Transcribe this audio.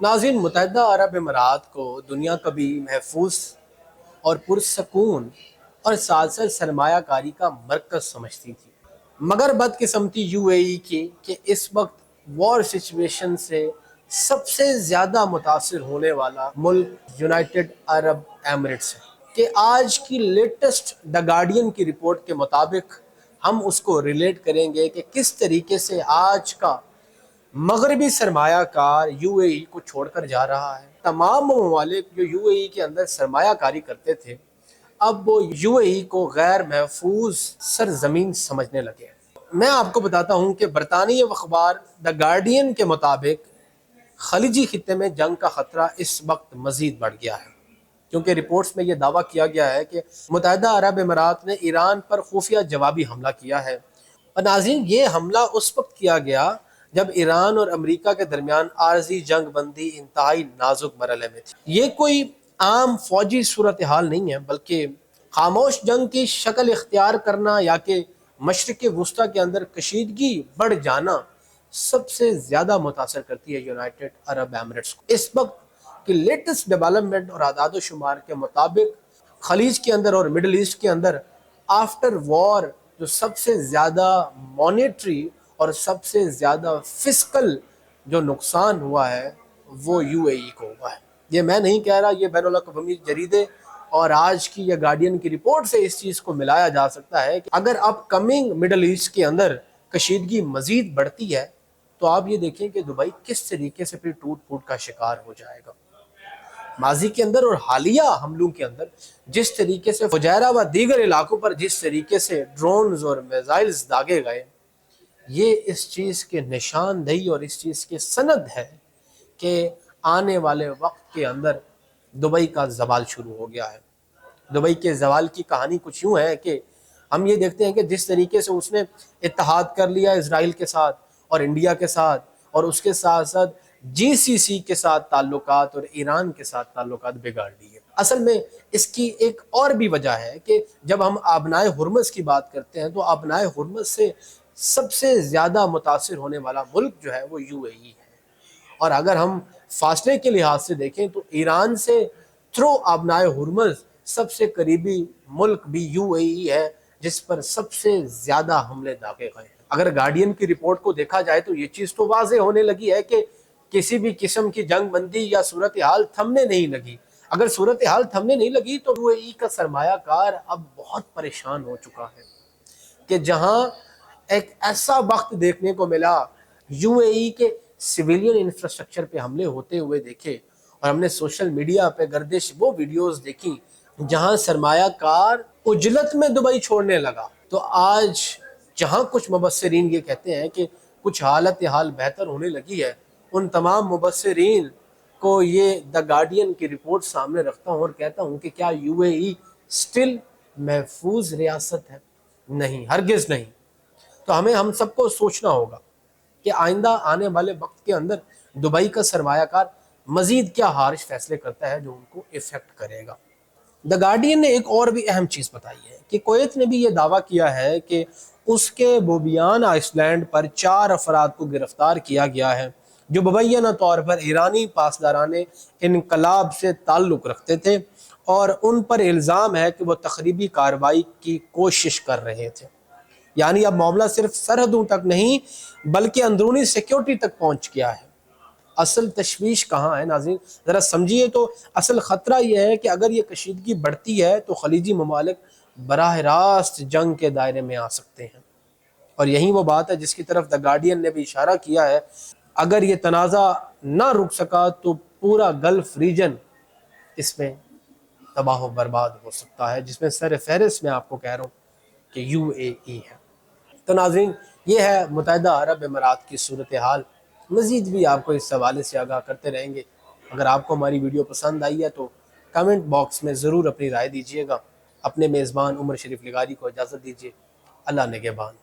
ناظرین، متحدہ عرب امارات کو دنیا کبھی محفوظ اور پرسکون اور سالسل سرمایہ کاری کا مرکز سمجھتی تھی، مگر بدقسمتی یو اے ای کی کہ اس وقت وار سچویشن سے سب سے زیادہ متاثر ہونے والا ملک یونائٹڈ عرب ایمریٹس ہے کہ آج کی لیٹسٹ دا گارڈین کی رپورٹ کے مطابق ہم اس کو ریلیٹ کریں گے کہ کس طریقے سے آج کا مغربی سرمایہ کار یو اے ای کو چھوڑ کر جا رہا ہے۔ تمام ممالک جو یو اے ای کے اندر سرمایہ کاری کرتے تھے اب وہ یو اے ای کو غیر محفوظ سرزمین سمجھنے لگے۔ میں آپ کو بتاتا ہوں کہ برطانوی اخبار دا گارڈین کے مطابق خلیجی خطے میں جنگ کا خطرہ اس وقت مزید بڑھ گیا ہے، کیونکہ رپورٹس میں یہ دعویٰ کیا گیا ہے کہ متحدہ عرب امارات نے ایران پر خفیہ جوابی حملہ کیا ہے۔ اور ناظرین، یہ حملہ اس وقت کیا گیا جب ایران اور امریکہ کے درمیان عارضی جنگ بندی انتہائی نازک مرحلے میں تھی۔ یہ کوئی عام فوجی صورتحال نہیں ہے، بلکہ خاموش جنگ کی شکل اختیار کرنا یا کہ مشرق وسطیٰ کے اندر کشیدگی بڑھ جانا سب سے زیادہ متاثر کرتی ہے یونائٹڈ عرب ایمریٹس کو۔ اس وقت کی لیٹسٹ ڈیولپمنٹ اور اعداد و شمار کے مطابق خلیج کے اندر اور مڈل ایسٹ کے اندر آفٹر وار جو سب سے زیادہ مانیٹری اور سب سے زیادہ فسکل جو نقصان ہوا ہے وہ یو اے ای کو ہوا ہے۔ یہ میں نہیں کہہ رہا، یہ بین الاقوامی جریدے اور آج کی یہ گارڈین کی رپورٹ سے اس چیز کو ملایا جا سکتا ہے کہ اگر اپ کمنگ مڈل ایسٹ کے اندر کشیدگی مزید بڑھتی ہے تو آپ یہ دیکھیں کہ دبئی کس طریقے سے پھر ٹوٹ پھوٹ کا شکار ہو جائے گا۔ ماضی کے اندر اور حالیہ حملوں کے اندر جس طریقے سے فجیرہ و دیگر علاقوں پر جس طریقے سے ڈرونز اور میزائلز داغے گئے، یہ اس چیز کے نشاندہی اور اس چیز کے سند ہے کہ آنے والے وقت کے اندر دبئی کا زوال شروع ہو گیا ہے۔ دبئی کے زوال کی کہانی کچھ یوں ہے کہ ہم یہ دیکھتے ہیں کہ جس طریقے سے اس نے اتحاد کر لیا اسرائیل کے ساتھ اور انڈیا کے ساتھ، اور اس کے ساتھ ساتھ جی سی سی کے ساتھ تعلقات اور ایران کے ساتھ تعلقات بگاڑ دیے۔ اصل میں اس کی ایک اور بھی وجہ ہے کہ جب ہم آبنائے ہرمز کی بات کرتے ہیں تو آبنائے ہرمز سے سب سے زیادہ متاثر ہونے والا ملک جو ہے وہ یو اے ای ہے، اور اگر ہم فاصلے کے لحاظ سے دیکھیں تو ایران سے تھرو آبنائے ہرمز سب سے قریبی ملک بھی یو اے ای ہے، جس پر سب سے زیادہ حملے داغے گئے ہیں۔ اگر گارڈین کی رپورٹ کو دیکھا جائے تو یہ چیز تو واضح ہونے لگی ہے کہ کسی بھی قسم کی جنگ بندی یا صورتحال تھمنے نہیں لگی۔ اگر صورتحال تھمنے نہیں لگی تو یو اے ای کا سرمایہ کار اب بہت پریشان ہو چکا ہے کہ جہاں ایک ایسا وقت دیکھنے کو ملا یو اے ای کے سویلین انفراسٹرکچر پہ حملے ہوتے ہوئے دیکھے، اور ہم نے سوشل میڈیا پہ گردش وہ ویڈیوز دیکھی جہاں سرمایہ کار عجلت میں دبئی چھوڑنے لگا۔ تو آج جہاں کچھ مبصرین یہ کہتے ہیں کہ کچھ حال بہتر ہونے لگی ہے، ان تمام مبصرین کو یہ دا گارڈین کی رپورٹ سامنے رکھتا ہوں اور کہتا ہوں کہ کیا یو اے ای سٹل محفوظ ریاست ہے؟ نہیں، ہرگز نہیں۔ تو ہم سب کو سوچنا ہوگا کہ آئندہ آنے والے وقت کے اندر دبئی کا سرمایہ کار مزید کیا ہارش فیصلے کرتا ہے جو ان کو افیکٹ کرے گا۔ دا گارڈین نے ایک اور بھی اہم چیز بتائی ہے کہ کویت نے بھی یہ دعویٰ کیا ہے کہ اس کے بوبیان آئس لینڈ پر 4 افراد کو گرفتار کیا گیا ہے جو مبینہ طور پر ایرانی پاسداران انقلاب سے تعلق رکھتے تھے، اور ان پر الزام ہے کہ وہ تخریبی کارروائی کی کوشش کر رہے تھے۔ یعنی اب معاملہ صرف سرحدوں تک نہیں بلکہ اندرونی سیکیورٹی تک پہنچ گیا ہے۔ اصل تشویش کہاں ہے ناظرین؟ ذرا سمجھیے تو اصل خطرہ یہ ہے کہ اگر یہ کشیدگی بڑھتی ہے تو خلیجی ممالک براہ راست جنگ کے دائرے میں آ سکتے ہیں، اور یہی وہ بات ہے جس کی طرف دا گارڈین نے بھی اشارہ کیا ہے۔ اگر یہ تنازع نہ رک سکا تو پورا گلف ریجن اس میں تباہ و برباد ہو سکتا ہے، جس میں سر فہرست میں آپ کو کہہ رہا ہوں کہ یو اے ای ہے۔ تو ناظرین، یہ ہے متحدہ عرب امارات کی صورتحال۔ مزید بھی آپ کو اس حوالے سے آگاہ کرتے رہیں گے۔ اگر آپ کو ہماری ویڈیو پسند آئی ہے تو کمنٹ باکس میں ضرور اپنی رائے دیجیے گا۔ اپنے میزبان عمر شریف لغاری کو اجازت دیجیے۔ اللہ نگہبان۔